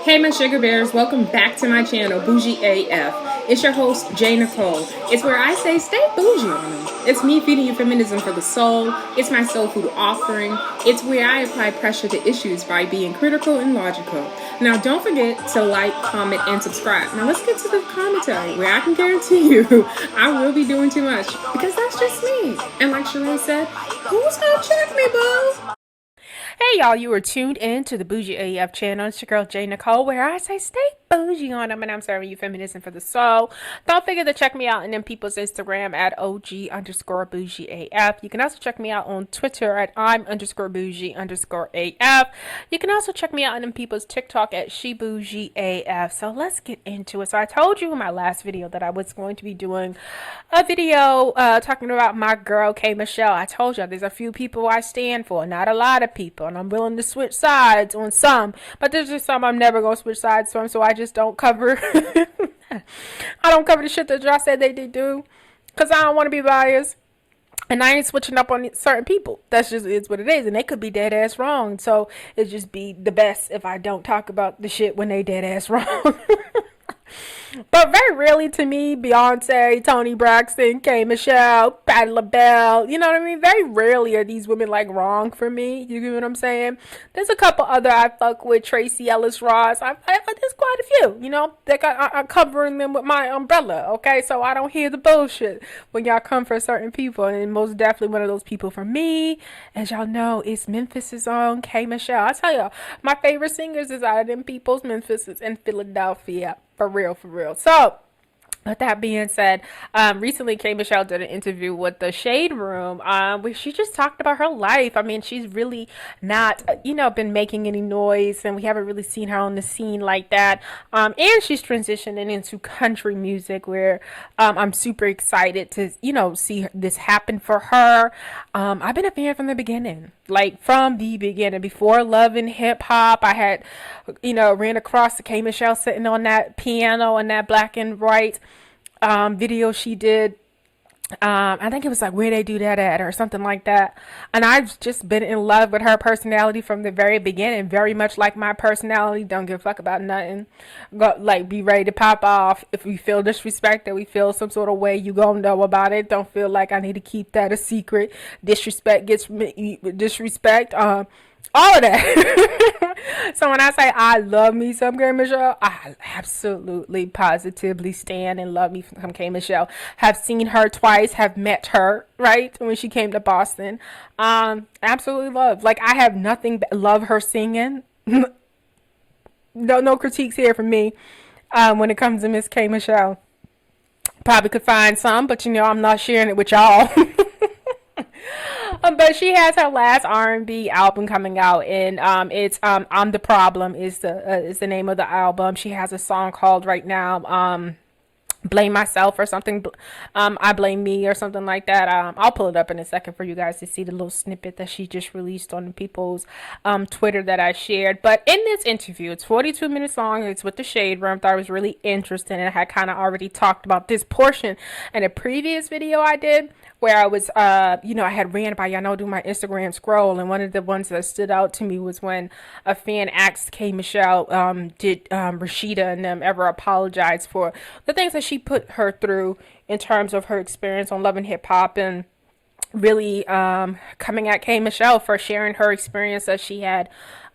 Hey my sugar bears, welcome back to my channel, Bougie AF. It's your host, J. Nicole. It's where I say stay bougie on them. It's me feeding you feminism for the soul. It's my soul food offering. It's where I apply pressure to issues by being critical and logical. Now don't forget to like, comment, and subscribe. Now let's get to the commentary where I can guarantee you I will be doing too much because that's just me. And like Sheree said, who's gonna check me, boo? Hey y'all, you are tuned in to the Bougie AF channel. It's your girl J. Nicole, where I say stay bougie on them, and I'm serving you feminism for the soul. Don't forget to check me out in them people's Instagram at OG_BougieAF. You can also check me out on Twitter at I'm_Bougie_AF. You can also check me out in them people's TikTok at SheBougieAF. So let's get into it. So I told you in my last video that I was going to be doing a video talking about my girl K.Michelle. I told you there's a few people I stand for, not a lot of people, and I'm willing to switch sides on some, but there's just some I'm never gonna switch sides from, so I just don't cover I don't cover the shit that y'all said they did do, because I don't want to be biased, and I ain't switching up on certain people. That's just it's what it is, and they could be dead ass wrong, so it'd just be the best if I don't talk about the shit when they dead ass wrong. But very rarely to me, Beyonce, Toni Braxton, K.Michelle, Patti LaBelle, you know what I mean? Very rarely are these women like wrong for me. You get what I'm saying? There's a couple other I fuck with, Tracy Ellis Ross. There's quite a few, you know? I'm covering them with my umbrella, okay? So I don't hear the bullshit when y'all come for certain people. And most definitely one of those people for me, as y'all know, is Memphis's own K.Michelle. I tell y'all, my favorite singers is out of them people's Memphis and Philadelphia. For real, for real. So, with that being said, recently K.Michelle did an interview with the Shade Room, where she just talked about her life. I mean, she's really not, been making any noise, and we haven't really seen her on the scene like that. And she's transitioning into country music, where I'm super excited to, see this happen for her. I've been a fan from the beginning. Like from the beginning, before Love and Hip Hop, I had, ran across the K.Michelle sitting on that piano and that black and white video she did. I think it was like Where They Do That At or something like that. And I've just been in love with her personality from the very beginning. Very much like my personality. Don't give a fuck about nothing. Be ready to pop off. If we feel disrespected, we feel some sort of way, you gonna know about it. Don't feel like I need to keep that a secret. Disrespect gets disrespect. All of that. So when I say I love me some K.Michelle, I absolutely positively stand and love me some K.Michelle. Have seen her twice, have met her, right, when she came to Boston. Absolutely love. Like, I have nothing but love her singing. No critiques here from me when it comes to Miss K.Michelle. Probably could find some, but I'm not sharing it with y'all. But she has her last R&B album coming out, and it's "I'm the Problem" is the name of the album. She has a song called right now "Blame Myself" or something. I Blame Me or something like that. I'll pull it up in a second for you guys to see the little snippet that she just released on people's Twitter that I shared. But in this interview, it's 42 minutes long. It's with the Shade Room. Thought it was really interesting, and I had kind of already talked about this portion in a previous video I did, where I was, I had ran by, do my Instagram scroll, and one of the ones that stood out to me was when a fan asked K.Michelle, did Rasheeda and them ever apologize for the things that she put her through in terms of her experience on Love and Hip Hop, and really coming at K.Michelle for sharing her experience that she had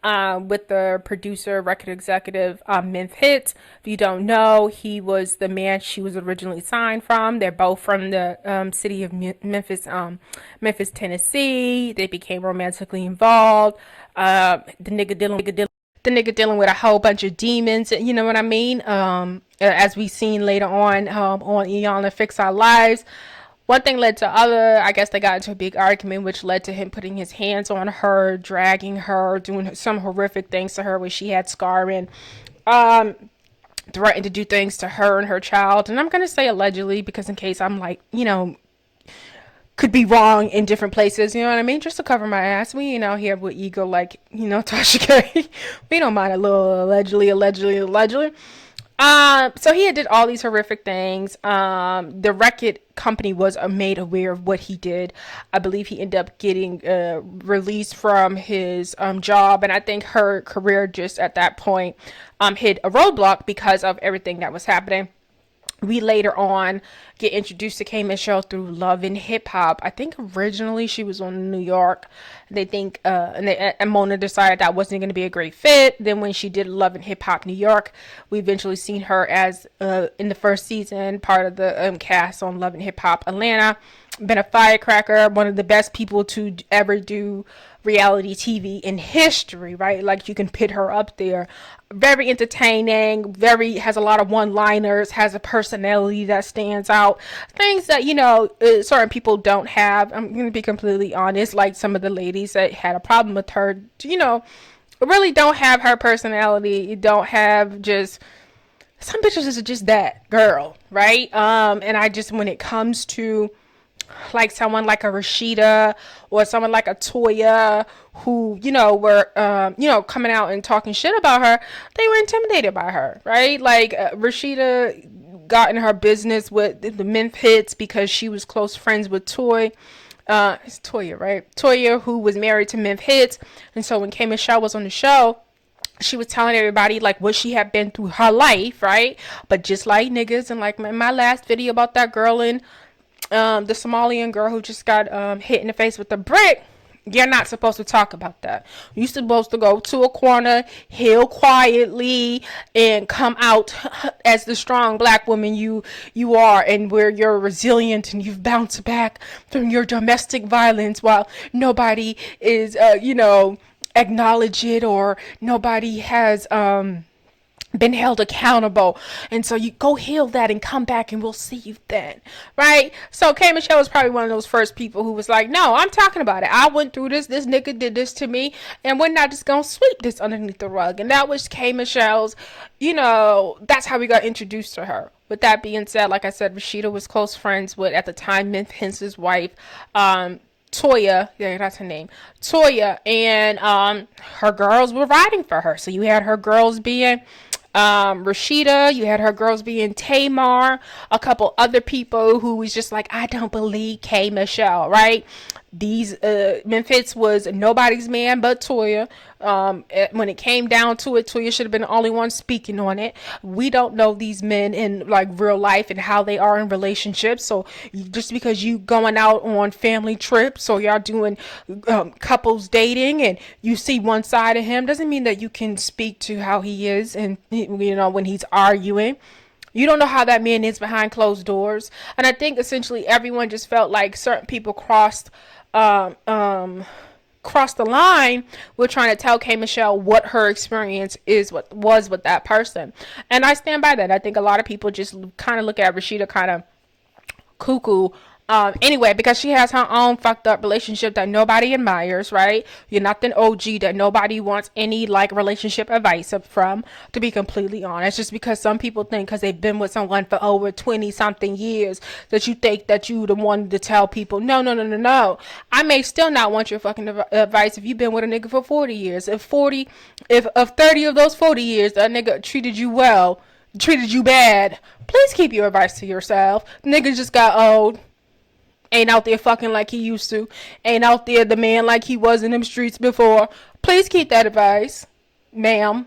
with the producer, record executive, Memphis. If you don't know, he was the man she was originally signed from. They're both from the city of Memphis, Tennessee. They became romantically involved. The nigga dealing with a whole bunch of demons, you know what I mean? As we seen later on Eon and Fix Our Lives. One thing led to other. I guess they got into a big argument, which led to him putting his hands on her, dragging her, doing some horrific things to her where she had scarring, threatened to do things to her and her child. And I'm going to say allegedly, because in case I'm like, could be wrong in different places, you know what I mean? Just to cover my ass. We ain't out here with ego like, Tasha K. We don't mind a little allegedly. So he had did all these horrific things. The record company was made aware of what he did. I believe he ended up getting released from his job, and I think her career just at that point hit a roadblock because of everything that was happening. We later on get introduced to K.Michelle through Love and Hip Hop. I think originally she was on New York. They think, and Mona decided that wasn't going to be a great fit. Then when she did Love and Hip Hop New York, we eventually seen her as in the first season part of the cast on Love and Hip Hop Atlanta. Been a firecracker, one of the best people to ever do reality TV in history, right? Like you can pit her up there. Very entertaining, very has a lot of one-liners, has a personality that stands out. Things that, certain people don't have. I'm going to be completely honest, like some of the ladies that had a problem with her, really don't have her personality. You don't have just some bitches is just that girl, right? And I just when it comes to like someone like a Rasheeda or someone like a Toya who, were, coming out and talking shit about her, they were intimidated by her, right? Like Rasheeda got in her business with the Memphis hits because she was close friends with it's Toya, right? Toya, who was married to Memphis hits. And so when K.Michelle was on the show, she was telling everybody like what she had been through her life, right? But just like niggas, and like my last video about that girl in the Somalian girl who just got hit in the face with a brick, you're not supposed to talk about that. You're supposed to go to a corner, heal quietly, and come out as the strong black woman you are, and where you're resilient and you've bounced back from your domestic violence while nobody is, acknowledge it, or nobody has been held accountable. And so you go heal that and come back and we'll see you then, right? So K.Michelle was probably one of those first people who was like, no, I'm talking about it. I went through this nigga did this to me, and we're not just gonna sweep this underneath the rug. And that was K.Michelle's, that's how we got introduced to her. With that being said, like I said, Rasheeda was close friends with, at the time, Memphis's wife, Toya, yeah, that's her name, Toya, and her girls were riding for her. So you had her girls being Rasheeda, you had her girls being Tamar, a couple other people who was just like, I don't believe K.Michelle, right? These Memphis was nobody's man but Toya. When it came down to it, Toya should have been the only one speaking on it. We don't know these men in like real life and how they are in relationships. So just because you going out on family trips or y'all doing couples dating and you see one side of him doesn't mean that you can speak to how he is, and when he's arguing. You don't know how that man is behind closed doors. And I think essentially everyone just felt like certain people crossed the line with trying to tell K.Michelle what her experience was with that person. And I stand by that. I think a lot of people just kind of look at Rasheeda kind of cuckoo. Anyway, because she has her own fucked up relationship that nobody admires, right? You're not an OG that nobody wants any like relationship advice from, to be completely honest. Just because some people think because they've been with someone for over 20 something years that you think that you the one to tell people, no. I may still not want your fucking advice if you've been with a nigga for 40 years. If 30 of those 40 years that nigga treated you well, treated you bad, please keep your advice to yourself. Nigga just got old. Ain't out there fucking like he used to. Ain't out there the man like he was in them streets before. Please keep that advice, ma'am.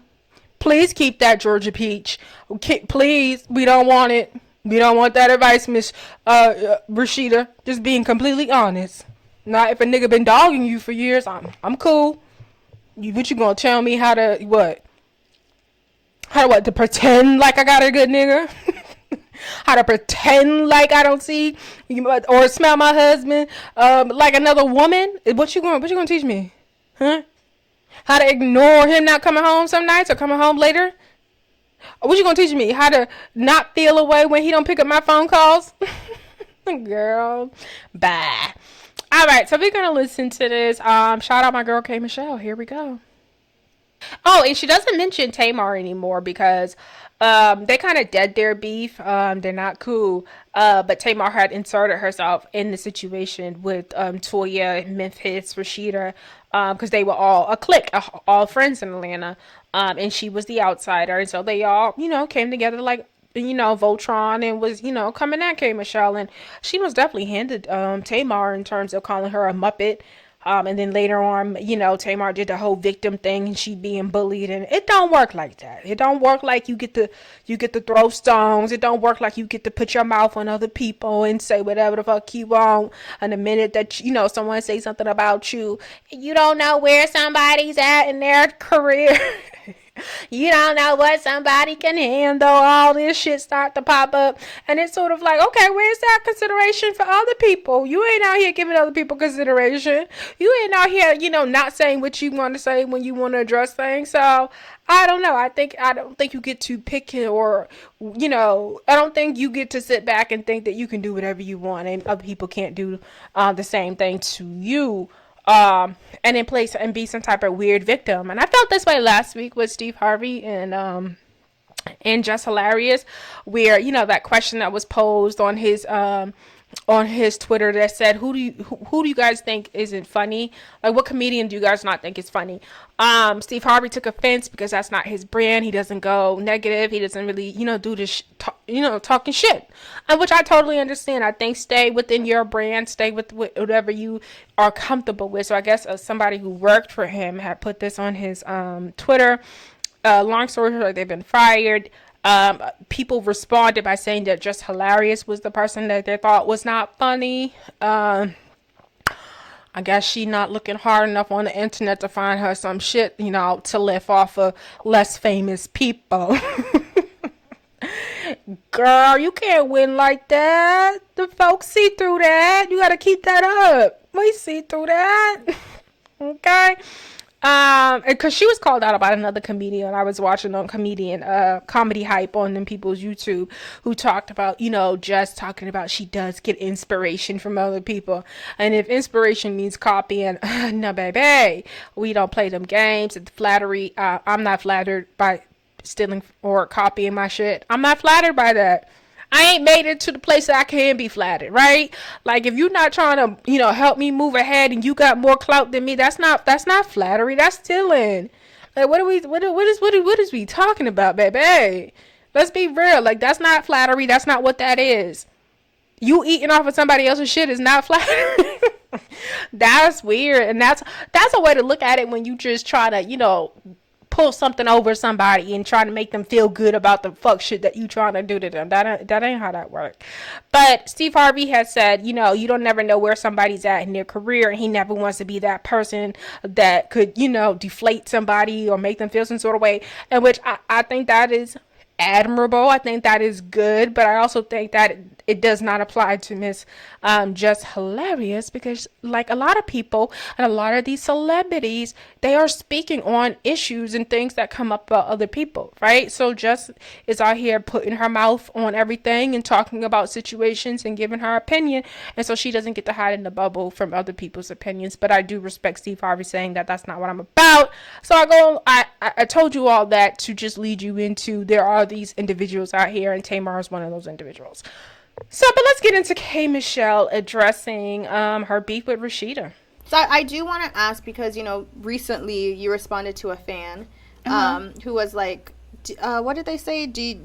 Please keep that Georgia peach. Okay, please, we don't want it. We don't want that advice, Miss Rasheeda. Just being completely honest. Not if a nigga been dogging you for years. I'm cool. What you gonna tell me how to what? To pretend like I got a good nigga? How to pretend like I don't see or smell my husband like another woman? What you gonna teach me? Huh? How to ignore him not coming home some nights or coming home later? What you gonna teach me? How to not feel away when he don't pick up my phone calls? Girl, bye. All right, so we're gonna listen to this. Shout out my girl K.Michelle. Here we go. Oh, and she doesn't mention Tamar anymore because they kind of dead their beef. They're not cool. But Tamar had inserted herself in the situation with Toya, Memphis, Rasheeda, because they were all a clique, all friends in Atlanta. and she was the outsider. And so they all, came together like, Voltron, and was, coming at K.Michelle. And she was definitely handed Tamar in terms of calling her a Muppet. And then later on, Tamar did the whole victim thing and she being bullied, and it don't work like that. It don't work like you get to throw stones. It don't work like you get to put your mouth on other people and say whatever the fuck you want. And the minute that, someone say something about you, you don't know where somebody's at in their career. You don't know what somebody can handle. All this shit start to pop up. And it's sort of like, okay, where's that consideration for other people? You ain't out here giving other people consideration. You ain't out here, not saying what you want to say when you want to address things. So I don't know. I don't think you get to pick it, or, I don't think you get to sit back and think that you can do whatever you want and other people can't do the same thing to you. And in place and be some type of weird victim. And I felt this way last week with Steve Harvey and Just Hilarious, where, that question that was posed on his Twitter that said, who do you guys think isn't funny? Like, what comedian do you guys not think is funny? Steve Harvey took offense because that's not his brand. He doesn't go negative. He doesn't really, do this, talking shit, which I totally understand. I think stay within your brand, stay with whatever you are comfortable with. So I guess somebody who worked for him had put this on his Twitter. Long story short, they've been fired. People responded by saying that Just Hilarious was the person that they thought was not funny. I guess she not looking hard enough on the internet to find her some shit, to lift off of less famous people. Girl, you can't win like that. The folks see through that. You gotta keep that up. We see through that. Okay. Because she was called out about another comedian I was watching on Comedy Hype on them people's YouTube, who talked about, just talking about she does get inspiration from other people. And if inspiration means copying, no, baby, we don't play them games. It's flattery. I'm not flattered by stealing or copying my shit. I'm not flattered by that. I ain't made it to the place that I can be flattered, right? Like, if you're not trying to, help me move ahead and you got more clout than me, that's not flattery. That's stealing. Like, what is we talking about, baby? Let's be real. Like, that's not flattery. That's not what that is. You eating off of somebody else's shit is not flattery. That's weird. And that's a way to look at it when you just try to, pull something over somebody and try to make them feel good about the fuck shit that you trying to do to them. That ain't how that works. But Steve Harvey has said, you don't never know where somebody's at in their career, and he never wants to be that person that could, deflate somebody or make them feel some sort of way. And which I think that is admirable. I think that is good, but I also think that it does not apply to Miss Just Hilarious, because like a lot of people and a lot of these celebrities, they are speaking on issues and things that come up about other people, right? So Just is out here putting her mouth on everything and talking about situations and giving her opinion, and so she doesn't get to hide in the bubble from other people's opinions. But I do respect Steve Harvey saying that that's not what I'm about. So I told you all that to just lead you into there are these individuals out here, and Tamar is one of those individuals. So, but let's get into K.Michelle addressing her beef with Rasheeda. So I do want to ask, because, recently you responded to a fan who was like, what did they say? They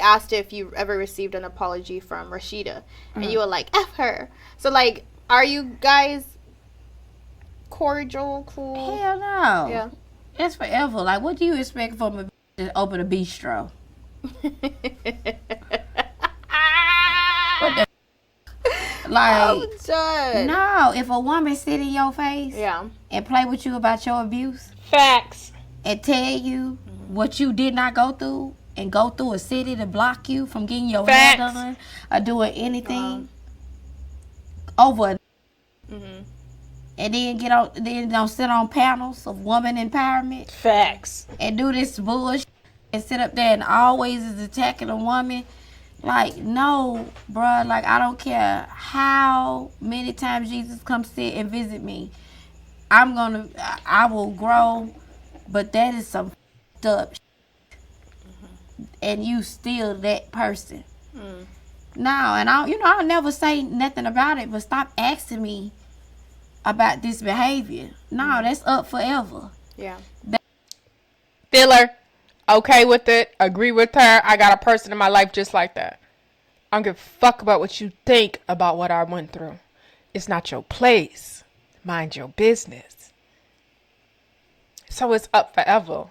asked if you ever received an apology from Rasheeda, and you were like, F her. So, like, are you guys cordial, cool? Hell no. Yeah. It's forever. Like, what do you expect from a to open a bistro? What the like, no, if a woman sit in your face and play with you about your abuse, facts, and tell you what you did not go through, and go through a city to block you from getting your hair done or doing anything over and then don't sit on panels of woman empowerment, facts, and do this bullshit and sit up there and always is attacking a woman. Like, no, bruh. Like, I don't care how many times Jesus comes sit and visit me. I will grow, but that is some f***ed up and you still that person. No, and I'll never say nothing about it, but stop asking me about this behavior. No, that's up forever. Yeah. Feel her, okay with it, agree with her. I got a person in my life just like that. I don't give a fuck about what you think about what I went through. It's not your place. Mind your business. So it's up forever.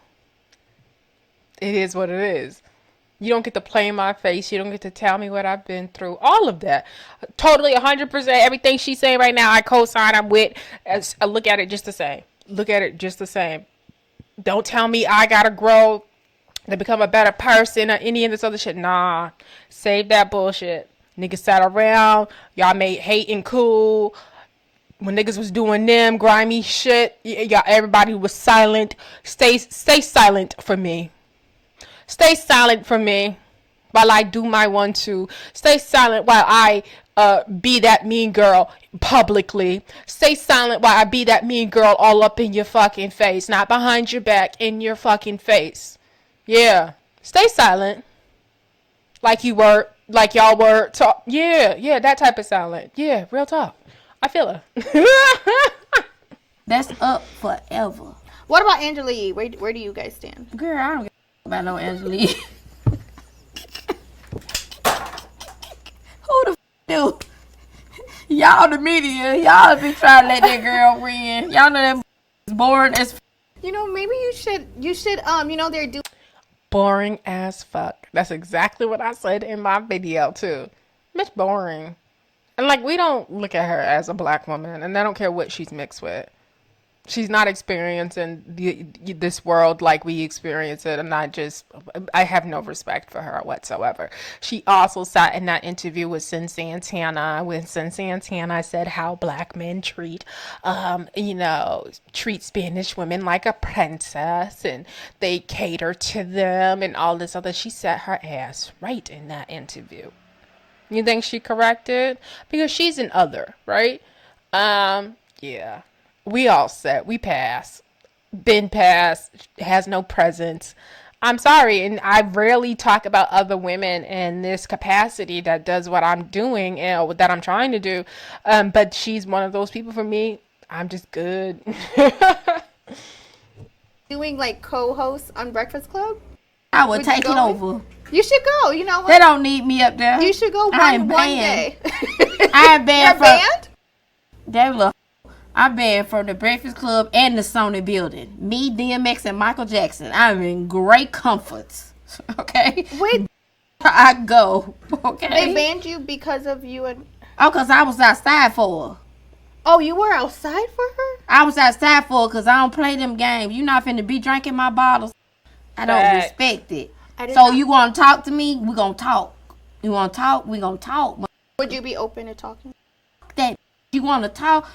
It is what it is. You don't get to play in my face. You don't get to tell me what I've been through. All of that. Totally 100%. Everything she's saying right now, I co-sign. I'm with. I look at it just the same. Look at it just the same. Don't tell me I gotta grow to become a better person or any of this other shit. Nah. Save that bullshit. Niggas sat around. Y'all made hating cool. When niggas was doing them grimy shit, y'all, everybody was silent. Stay silent for me. Stay silent for me while I do my 1-2. Stay silent while I be that mean girl publicly. Stay silent while I be that mean girl all up in your fucking face. Not behind your back, in your fucking face. Yeah. Stay silent. Like you were, like y'all were. Talk. Yeah, that type of silent. Yeah, real talk. I feel her. That's up forever. What about Angela Yee? Where do you guys stand? Girl, I don't give a about no Angela Yee. Who the do? Y'all the media. Y'all be trying to let that girl win. Y'all know that is boring as You know, maybe you should they're doing Boring as fuck. That's exactly what I said in my video too. Bitch, boring. And like, we don't look at her as a black woman, and I don't care what she's mixed with. She's not experiencing this world like we experience it. I have no respect for her whatsoever. She also sat in that interview with Sin Santana when Sin Santana said how black men treat Spanish women like a princess and they cater to them and all this other. She set her ass right in that interview. You think she corrected? Because she's an other, right? Yeah. We all set. We pass. Been passed. Has no presence. I'm sorry, and I rarely talk about other women in this capacity that does what I'm doing and that I'm trying to do. But she's one of those people for me. I'm just good. doing like co-hosts on Breakfast Club. I would take it over. You should go. You know what? They don't need me up there. You should go one day. I am banned from banned? They look. I'm banned from the Breakfast Club and the Sony Building. Me, DMX, and Michael Jackson. I'm in great comforts. Okay? Wait. I go. Okay? They banned you because of you and... Oh, because I was outside for her. Oh, you were outside for her? I was outside for her because I don't play them games. You not finna be drinking my bottles. I don't respect it. So you want to talk to me? We gonna talk. You want to talk? We gonna talk. Would you be open to talking? That you want to talk?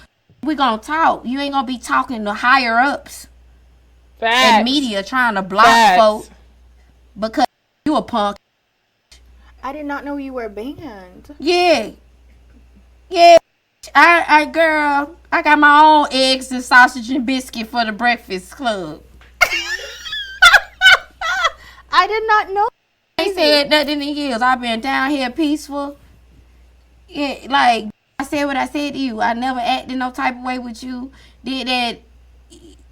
We gonna talk. You ain't gonna be talking to higher ups and media trying to block folks because you a punk. I did not know you were banned. Yeah. Girl, I got my own eggs and sausage and biscuit for the Breakfast Club. I did not know. They said nothing in years. I've been down here peaceful. Yeah, like I said what I said to you. I never acted no type of way with you. Did that.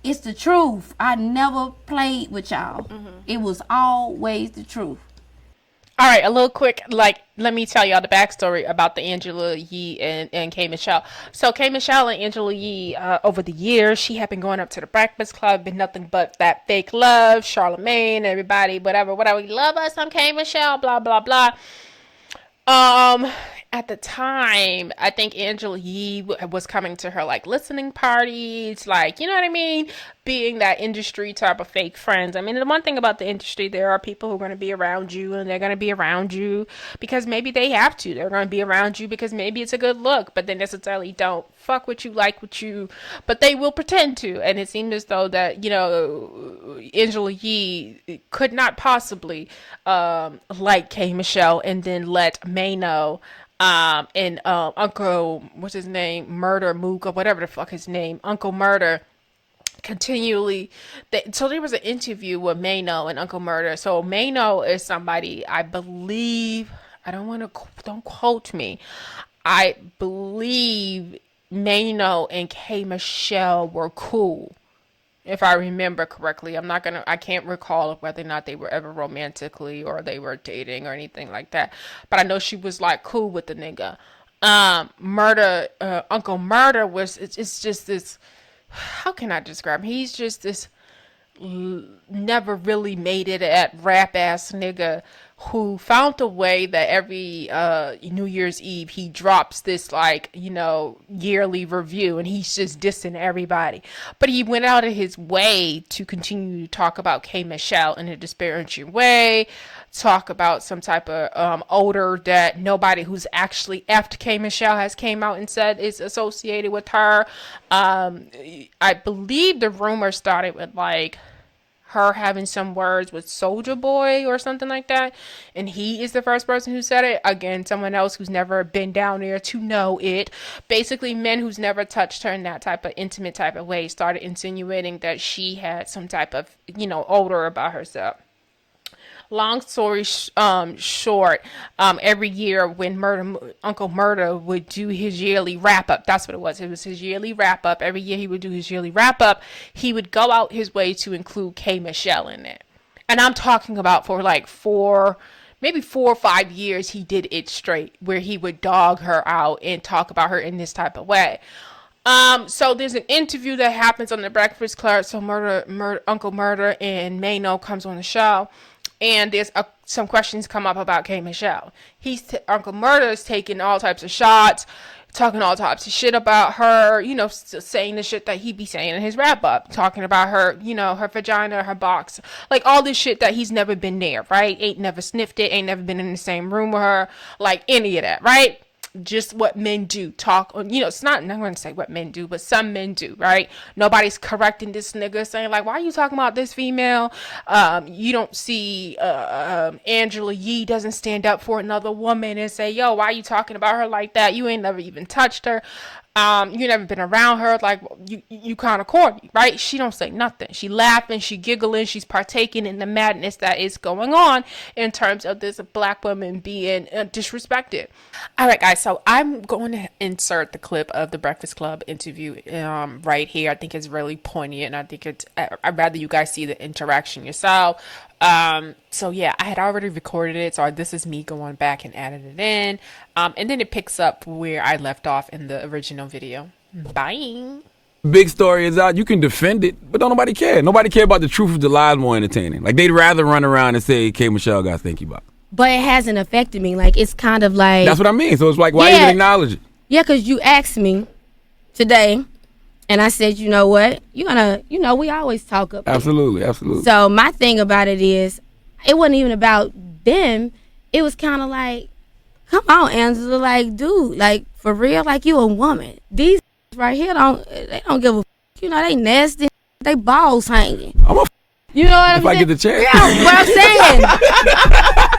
It's the truth. I never played with y'all. Mm-hmm. It was always the truth. All right, a little quick, let me tell y'all the backstory about the Angela Yee and K.Michelle. So K.Michelle and Angela Yee, over the years, she had been going up to the Breakfast Club, been nothing but that fake love, Charlemagne, everybody, whatever, we love us some K.Michelle, blah, blah, blah. At the time, I think Angela Yee was coming to her, listening parties, you know what I mean? Being that industry type of fake friends. I mean, the one thing about the industry, there are people who are going to be around you, and they're going to be around you because maybe they have to. They're going to be around you because maybe it's a good look, but they necessarily don't fuck with you, but they will pretend to. And it seemed as though that, Angela Yee could not possibly, like K.Michelle and then let Mayno and Uncle, what's his name, Murder Mook or whatever the fuck his name, Uncle Murder, continually. So there was an interview with Mayno and Uncle Murder. So Mayno is somebody, I believe, don't quote me, I believe Mayno and K.Michelle were cool. if I remember correctly. I can't recall whether or not they were ever romantically or they were dating or anything like that. But I know she was like cool with the nigga. Uncle Murder it's just this, how can I describe him? He's just this never really made it at rap ass nigga who found a way that every New Year's Eve he drops this like, yearly review, and he's just dissing everybody. But he went out of his way to continue to talk about K.Michelle in a disparaging way, talk about some type of odor that nobody who's actually effed K.Michelle has came out and said is associated with her. I believe the rumor started with like her having some words with Soulja Boy or something like that, and he is the first person who said it. Again, someone else who's never been down there to know it. Basically, men who's never touched her in that type of intimate type of way started insinuating that she had some type of, odor about herself. Long story short, every year when Uncle Murder would do his yearly wrap up, that's what it was. It was his yearly wrap up. Every year he would do his yearly wrap up. He would go out his way to include K.Michelle in it. And I'm talking about for like maybe 4 or 5 years, he did it straight, where he would dog her out and talk about her in this type of way. So there's an interview that happens on the Breakfast Club. So Uncle Murder and Mano comes on the show. And there's some questions come up about K.Michelle. Uncle Murder is taking all types of shots, talking all types of shit about her, saying the shit that he be saying in his wrap up, talking about her, her vagina, her box, like all this shit that he's never been there, right? Ain't never sniffed it, ain't never been in the same room with her, like any of that, right? Just what men do. Talk, it's I'm not going to say what men do, but some men do, right? Nobody's correcting this nigga saying like, why are you talking about this female? You don't see Angela Yee doesn't stand up for another woman and say, yo, why are you talking about her like that? You ain't never even touched her. You never been around her. Like, you kind of corny, right? She don't say nothing. She laughing, she giggling, she's partaking in the madness that is going on in terms of this black woman being disrespected. All right, guys, so I'm going to insert the clip of the Breakfast Club interview right here. I think it's really poignant, and I think I'd rather you guys see the interaction yourself. So yeah, I had already recorded it, so this is me going back and adding it in, and then it picks up where I left off in the original video. Bye. Big story is out. You can defend it, but don't nobody care. Nobody care about the truth of the lies more entertaining. Like, they'd rather run around and say K.Michelle got stinky box. But it hasn't affected me. Like, it's kind of like... That's what I mean. So it's like, why even acknowledge it? Yeah, because you asked me today, and I said, you know what? You're going to, we always talk up there. Absolutely. So my thing about it is, it wasn't even about them. It was kind of like, come on, Angela. Like, dude, like, for real? Like, you a woman. These right here, they don't give a f***. They nasty. They balls hanging. I'm a You know what I'm if saying? I get the chance. Yeah, what I'm saying.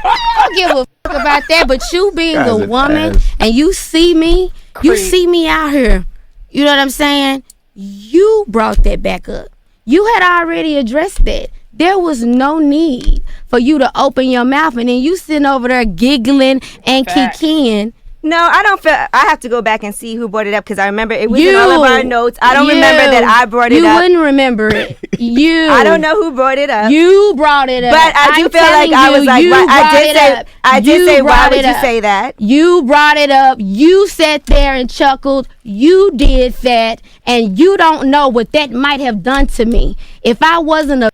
I don't give a f*** about that, but you being a woman and you see me out here. You know what I'm saying? You brought that back up. You had already addressed that. There was no need for you to open your mouth, and then you sitting over there giggling and kikiing. No, I don't feel. I have to go back and see who brought it up, because I remember it was in all of our notes. I don't remember that I brought it up. You wouldn't remember it. I don't know who brought it up. You brought it up. But I do feel like I was like, I did say, why would you say that? You brought it up. You sat there and chuckled. You did that, and you don't know what that might have done to me if I wasn't a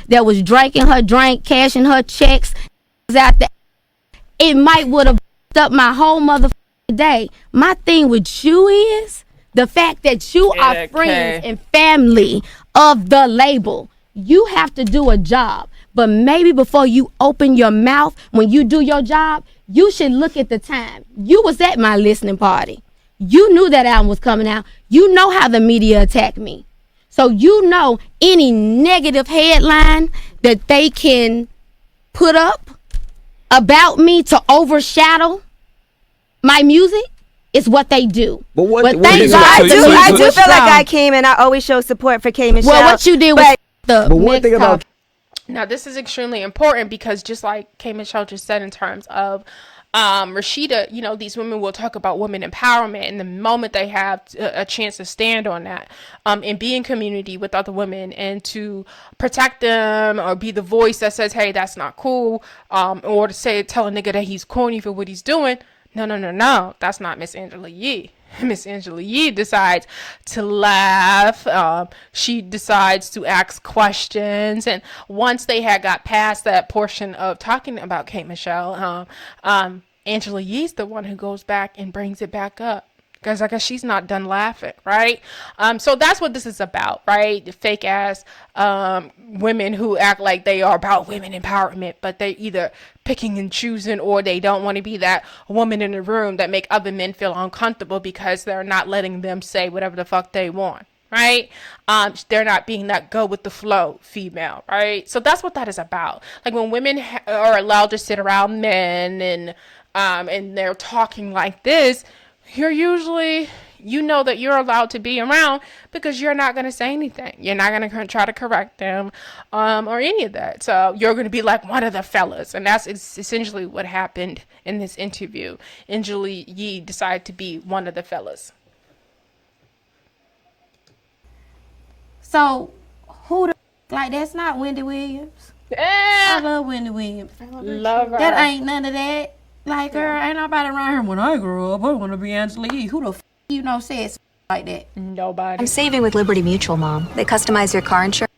that was drinking her drink, cashing her checks out there. It might would have up my whole motherfucking day. My thing with you is the fact that you are friends and family of the label. You have to do a job, but maybe before you open your mouth, when you do your job, you should look at the time. You was at my listening party. You knew that album was coming out. You know how the media attacked me. So you know any negative headline that they can put up about me to overshadow my music is what they do. But I do feel like I came and I always show support for K.Michelle. Well, what you did was the one thing about now, this is extremely important because just like K.Michelle just said in terms of Rasheeda, you know, these women will talk about women empowerment, and the moment they have a chance to stand on that, and be in community with other women and to protect them or be the voice that says, hey, that's not cool, or to tell a nigga that he's corny for what he's doing. No, that's not Miss Angela Yee. Miss Angela Yee decides to laugh. She decides to ask questions. And once they had got past that portion of talking about K.Michelle, Angela Yee's the one who goes back and brings it back up. Because I guess she's not done laughing, right? So that's what this is about, right? The fake ass women who act like they are about women empowerment, but they either picking and choosing, or they don't want to be that woman in the room that make other men feel uncomfortable because they're not letting them say whatever the fuck they want, right? They're not being that go with the flow female, right? So that's what that is about. Like when women are allowed to sit around men and they're talking like this, you're usually, you know that you're allowed to be around because you're not going to say anything. You're not going to try to correct them or any of that. So you're going to be like one of the fellas. And that's essentially what happened in this interview. Angela Yee decided to be one of the fellas. So, like, that's not Wendy Williams. I love Wendy Williams. I love her. Love her. That ain't none of that. Like, girl, ain't nobody around here. When I grew up, I want to be Angela Yee. Who the you know says like that? Nobody. I'm saving with Liberty Mutual, Mom. They customize your car insurance.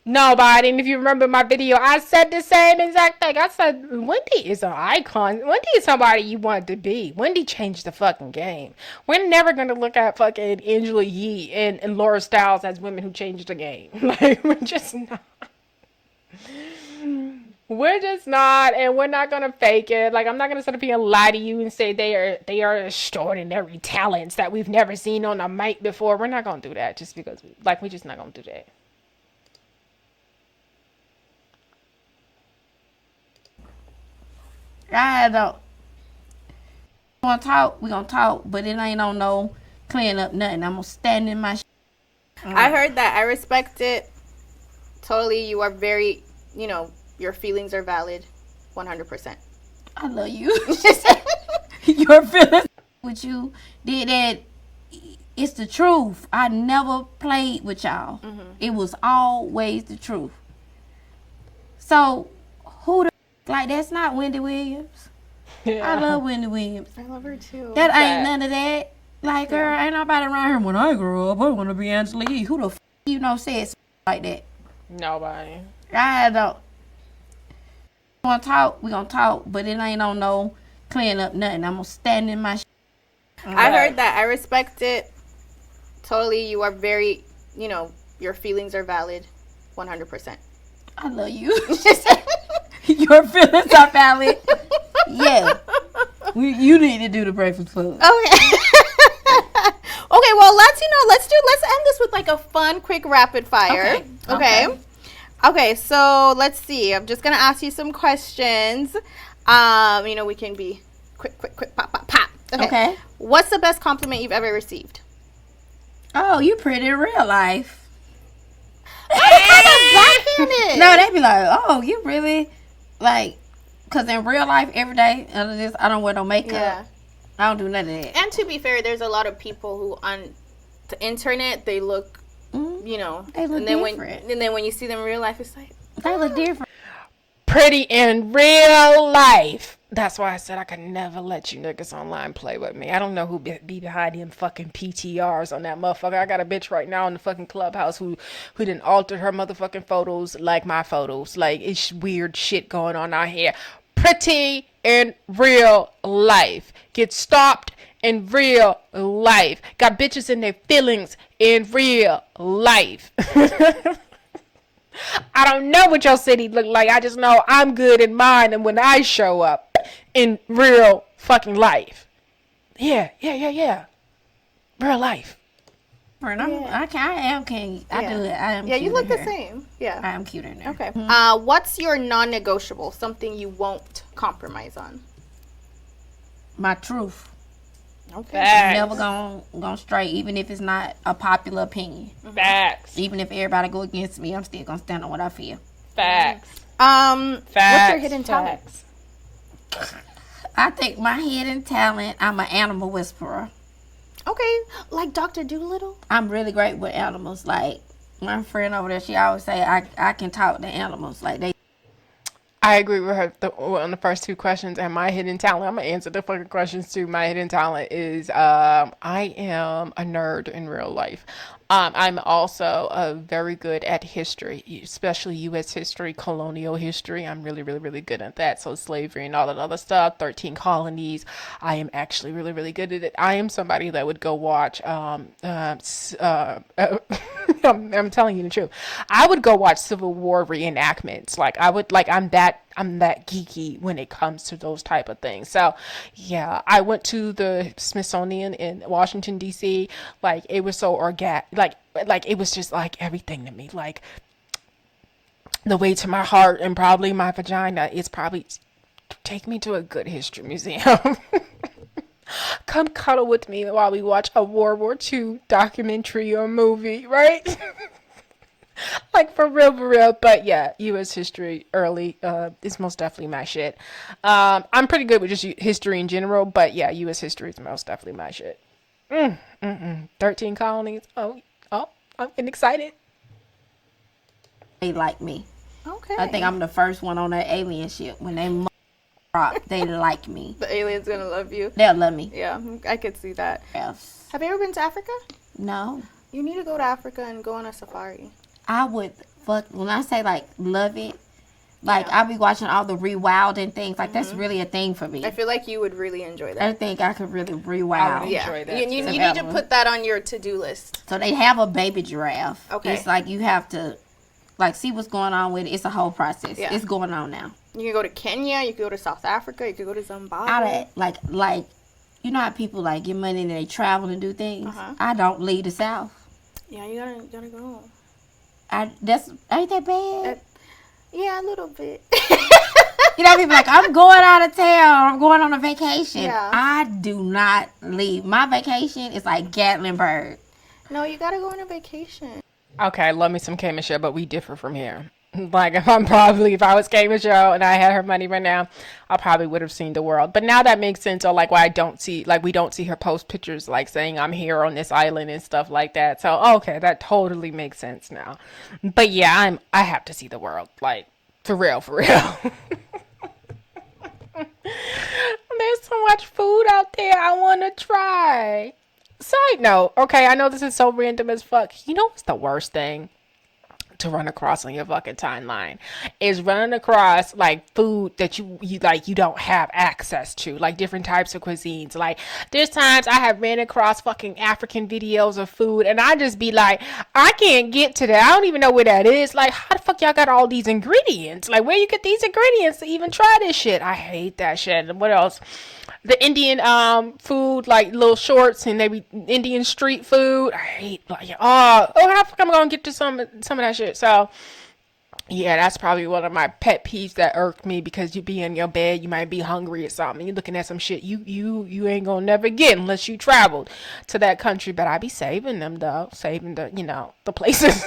Nobody. And if you remember my video, I said the same exact thing. I said, Wendy is an icon. Wendy is somebody you want to be. Wendy changed the fucking game. We're never going to look at fucking Angela Yee and Laura Stiles as women who changed the game. Like, we're just not. We're just not, and we're not gonna fake it. Like, I'm not gonna sit up here and lie to you and say they are extraordinary talents that we've never seen on a mic before. We're not gonna do that just because, we're just not gonna do that. I don't. We gonna talk, but it ain't on no clearing up nothing. I'm gonna stand in my. I heard that. I respect it. Totally. You are very, your feelings are valid. 100%. I love you. Your feelings with you did that. It's the truth. I never played with y'all. Mm-hmm. It was always the truth. So, like, that's not Wendy Williams. Yeah. I love Wendy Williams. I love her too. That ain't none of that. Like, girl, ain't nobody around here. When I grew up, I want to be Angela Yee. Who the says like that? Nobody. I don't. We gonna talk, but it ain't on no clearing up nothing. I'm gonna stand in my. I heard that. I respect it. Totally. You are very, your feelings are valid. 100%. I love you. Your feelings are valid. Yeah. You need to do the breakfast food. Okay. Okay, well, let's end this with like a fun, quick rapid fire. Okay, so let's see. I'm just going to ask you some questions. We can be quick, pop. Okay. What's the best compliment you've ever received? Oh, you pretty in real life. That's kind of backhanded. No, they be like, oh, you really, like, because in real life, every day, I don't wear no makeup. Yeah. I don't do none of that. And to be fair, there's a lot of people who on the internet, they look, they look and then different. And then when you see them in real life, it's like, they look different. Pretty in real life. That's why I said I could never let you niggas online play with me. I don't know who be behind them fucking PTRs on that motherfucker. I got a bitch right now in the fucking clubhouse who didn't alter her motherfucking photos like my photos. Like, it's weird shit going on out here. Pretty in real life. Get stopped in real life. Got bitches in their feelings in real life. I don't know what your city look like. I just know I'm good in mine and when I show up in real fucking life. Yeah. Real life. I am king. I do it. I am. Yeah, you look the same. Yeah, I am cute in there. Okay. Mm-hmm. What's your non-negotiable? Something you won't compromise on? My truth. Okay. Facts. Never gonna stray, even if it's not a popular opinion. Facts. Even if everybody go against me, I'm still gonna stand on what I feel. Facts. What's your hidden talent? I think my hidden talent, I'm an animal whisperer. Okay, like Dr. Doolittle. I'm really great with animals. Like my friend over there, she always say I can talk to animals. Like they. I agree with her on the first two questions. And my hidden talent, I'm going to answer the fucking questions too. My hidden talent is I am a nerd in real life. I'm also very good at history, especially U.S. history, colonial history. I'm really, really, really good at that. So slavery and all that other stuff, 13 colonies. I am actually really, really good at it. I am somebody that would go watch, I'm telling you the truth. I would go watch Civil War reenactments. I'm that geeky when it comes to those type of things. So, yeah, I went to the Smithsonian in Washington, D.C. Like, it was so organic. Like it was just like everything to me. Like, the way to my heart and probably my vagina is probably take me to a good history museum. Come cuddle with me while we watch a World War II documentary or movie, right? Like, for real. But yeah, U.S. history early is most definitely my shit. I'm pretty good with just history in general, but yeah, U.S. history is most definitely my shit. 13 colonies. Oh, I'm excited. They like me. Okay. I think I'm the first one on that alien ship. When they drop, they like me. The alien's gonna love you. They'll love me. Yeah, I could see that. Yes. Have you ever been to Africa? No. You need to go to Africa and go on a safari. I would when I say like love it, like Yeah. I'll be watching all the rewilding things. Like that's really a thing for me. I feel like you would really enjoy that. I think I could really rewild. Yeah, enjoy that you too. need to put that on your to-do list. So they have a baby giraffe. Okay. It's like you have to like see what's going on with it. It's a whole process. Yeah. It's going on now. You can go to Kenya, you can go to South Africa, you can go to Zimbabwe. Out of like you know how people like get money and they travel and do things. Uh-huh. I don't leave the South. Yeah, you gotta go. Ain't that bad? Yeah, a little bit. You know, people like, I'm going out of town. I'm going on a vacation. Yeah. I do not leave. My vacation is like Gatlinburg. No, you gotta go on a vacation. Okay, I love me some K.Michelle, but we differ from here. Like, if I was K.Michelle and I had her money right now, I probably would have seen the world. But now that makes sense. Or like why we don't see her post pictures like saying I'm here on this island and stuff like that. So okay, that totally makes sense now. But yeah, I have to see the world. Like for real. There's so much food out there I want to try. Side note, okay, I know this is so random as fuck. You know what's the worst thing to run across on your fucking timeline is running across like food that you don't have access to, like different types of cuisines. Like there's times I have ran across fucking African videos of food and I just be like, I can't get to that. I don't even know where that is. Like, how the fuck y'all got all these ingredients? Like, where you get these ingredients to even try this shit? I hate that shit. And what else? The Indian food, like little shorts, and maybe Indian street food. I hate like how the fuck I'm gonna get to some of that shit. So yeah, that's probably one of my pet peeves that irk me, because you be in your bed, you might be hungry or something, you're looking at some shit you ain't gonna never get unless you traveled to that country. But I be saving them though, saving the places.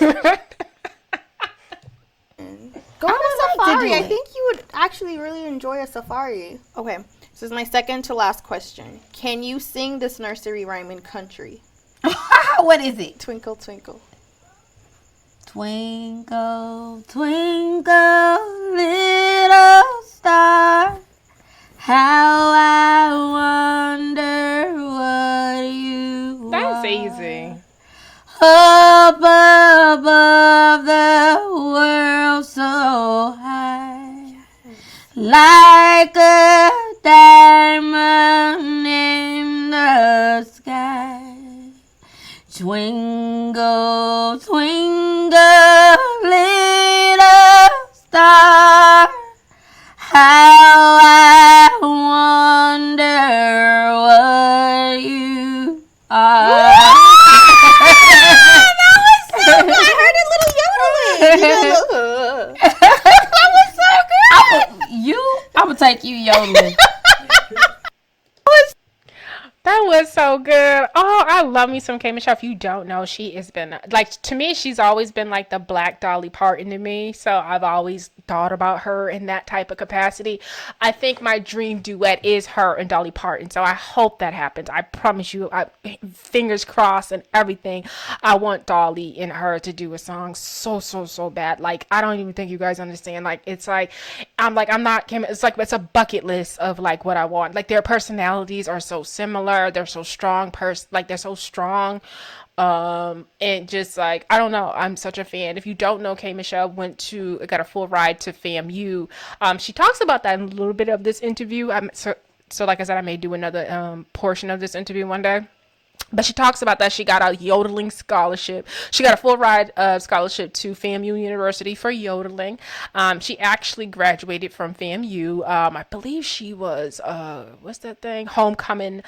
Go on a safari. I think you would actually really enjoy a safari. Okay, this is my second to last question. Can you sing this nursery rhyme in country? What is it? Twinkle, twinkle. Twinkle, twinkle, little star, how I wonder what you That's are. easy. Up above the world so high, like a diamond in the sky. Twinkle, twinkle, little star, how I wonder what you are. I heard a little yodeling. That was so good. I'm gonna take you yodeling. That was so good. Oh, I love me some K.Michelle. If you don't know, she has been like, to me, she's always been like the Black Dolly Parton to me. So I've always thought about her in that type of capacity. I think my dream duet is her and Dolly Parton. So I hope that happens. I promise you, fingers crossed and everything. I want Dolly and her to do a song so bad. Like, I don't even think you guys understand. Like, it's like, I'm not, it's like, it's a bucket list of like what I want. Like, their personalities are so similar. They're so strong. They're so strong. And just like, I don't know, I'm such a fan. If you don't know, K.Michelle got a full ride to FAMU. She talks about that in a little bit of this interview. So like I said, I may do another portion of this interview one day. But she talks about that she got a yodeling scholarship. She got a full ride scholarship to FAMU University for yodeling. She actually graduated from FAMU. I believe she was, what's that thing? Homecoming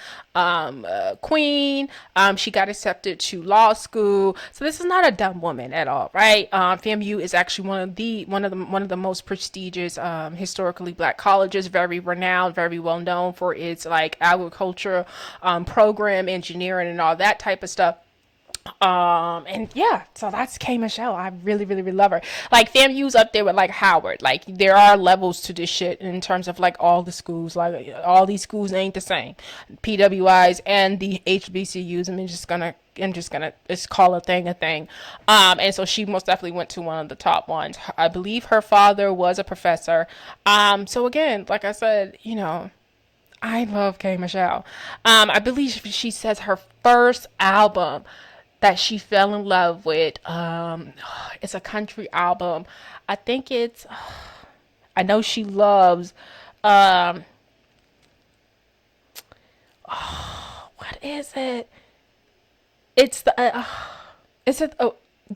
queen. She got accepted to law school. So this is not a dumb woman at all, right? FAMU is actually one of the most prestigious historically Black colleges. Very renowned, very well known for its like agriculture program, engineering, and all that type of stuff. And yeah, so that's K.Michelle. I really love her. Like, FAMU's up there with like Howard. Like, there are levels to this shit in terms of like all the schools. Like, all these schools ain't the same. PWIs and the HBCUs. I'm just gonna just call a thing. And so she most definitely went to one of the top ones. I believe her father was a professor. So again, like I said, you know, I love K.Michelle. I believe she says her first album that she fell in love with, it's a country album. I think it's, I know she loves, what is it? It's the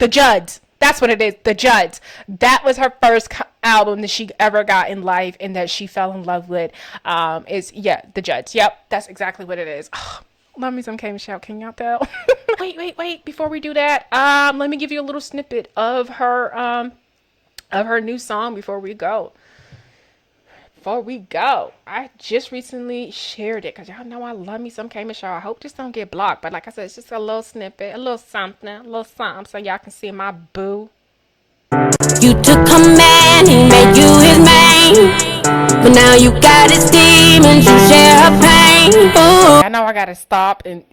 Judds. That's what it is. The Judds. That was her first album that she ever got in life and that she fell in love with. The Judds. Yep, that's exactly what it is. Oh, love me some K.Michelle. Can y'all tell? Wait. Before we do that, let me give you a little snippet of her new song before we go. I just recently shared it because y'all know I love me some K.Michelle. I hope this don't get blocked, but like I said, it's just a little snippet, a little something so y'all can see my boo. You took a man, he made you his main, but now you got his demons, you share her pain. Ooh. I know I gotta stop and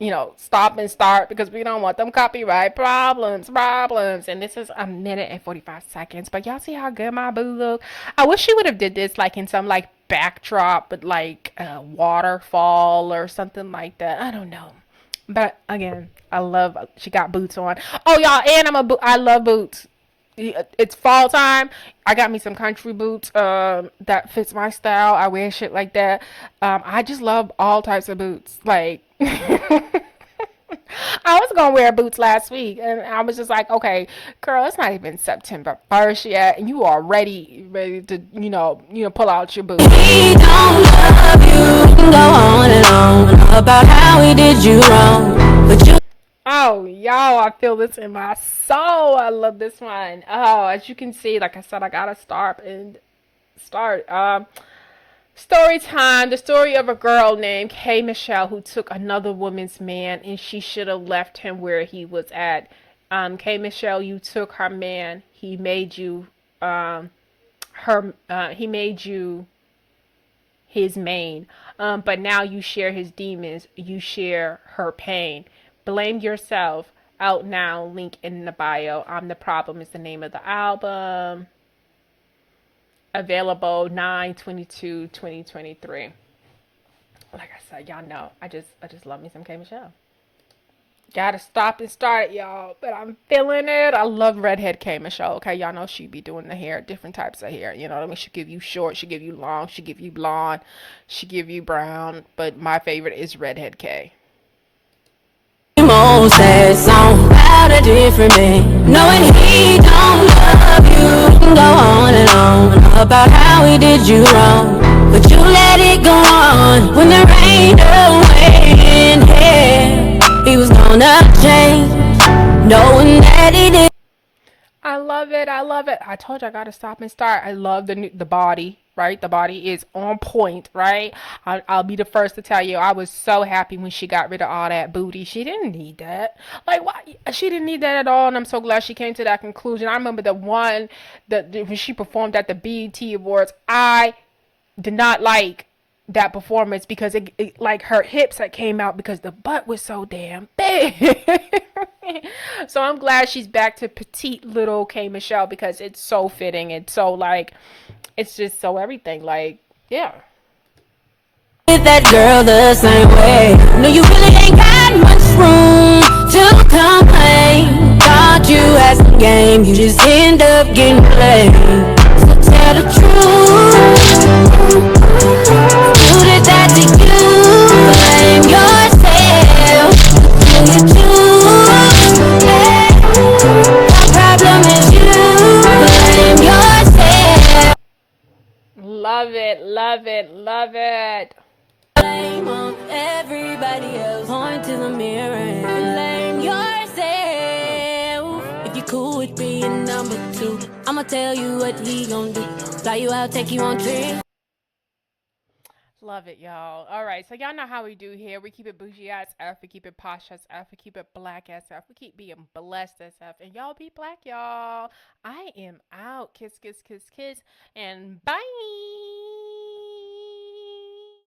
start because we don't want them copyright problems. And this is 1minute and 45 seconds. But y'all see how good my boo look? I wish she would have did this like in some like backdrop, but like a waterfall or something like that. I don't know. But again, she got boots on. Oh y'all, and I love boots. It's fall time. I got me some country boots that fits my style. I wear shit like that. I just love all types of boots. Like, I was gonna wear boots last week, and I was just like, okay, girl, it's not even September 1st yet, and you are ready to pull out your boots. He don't love you. Go on and on about how he did you wrong, but you. Oh, y'all, I feel this in my soul. I love this one. Oh, as you can see, like I said, I gotta start. Story time. The story of a girl named K.Michelle who took another woman's man, and she should have left him where he was at. K.Michelle, you took her man. He made you, he made you his main. But now you share his demons. You share her pain. Blame yourself. Out now. Link in the bio. I'm the Problem is the name of the album. Available 9/22/2023. Like I said, y'all know I just love me some K.Michelle. Gotta stop and start, y'all. But I'm feeling it. I love redhead K.Michelle. Okay, y'all know she be doing the hair, different types of hair. You know what I mean? She give you short, she give you long, she give you blonde, she give you brown. But my favorite is redhead K. Most sad song about a different man, knowing he don't love you. Go on and on about how he did you wrong, but you let it go on when there ain't a way in here. He was gonna change, knowing that he did. I love it. I love it. I told you I gotta stop and start. I love the body. Right, the body is on point. Right, I'll be the first to tell you. I was so happy when she got rid of all that booty. She didn't need that. Like, why? She didn't need that at all. And I'm so glad she came to that conclusion. I remember the one that when she performed at the BET Awards. I did not like that performance because it like her hips that came out because the butt was so damn big. So I'm glad she's back to petite little K.Michelle because it's so fitting. It's so like, it's just so everything. Like, yeah. With that girl the same way. No, you really ain't got much room to complain. Thought you had some game, you just end up getting played. So tell the truth. Who did that to you? Blame yourself. Do you choose? Hey, my problem is you. Blame yourself. Love it, love it, love it. Blame on everybody else. Point to the mirror and blame yourself. If you're cool with being number two, I'ma tell you what he gon' do. Fly you out, take you on trips. Love it, y'all. All right, so y'all know how we do here. We keep it bougie as F, we keep it posh as F, we keep it black as F, we keep being blessed as F, and y'all be black, y'all. I am out. Kiss, kiss, kiss, kiss, and bye.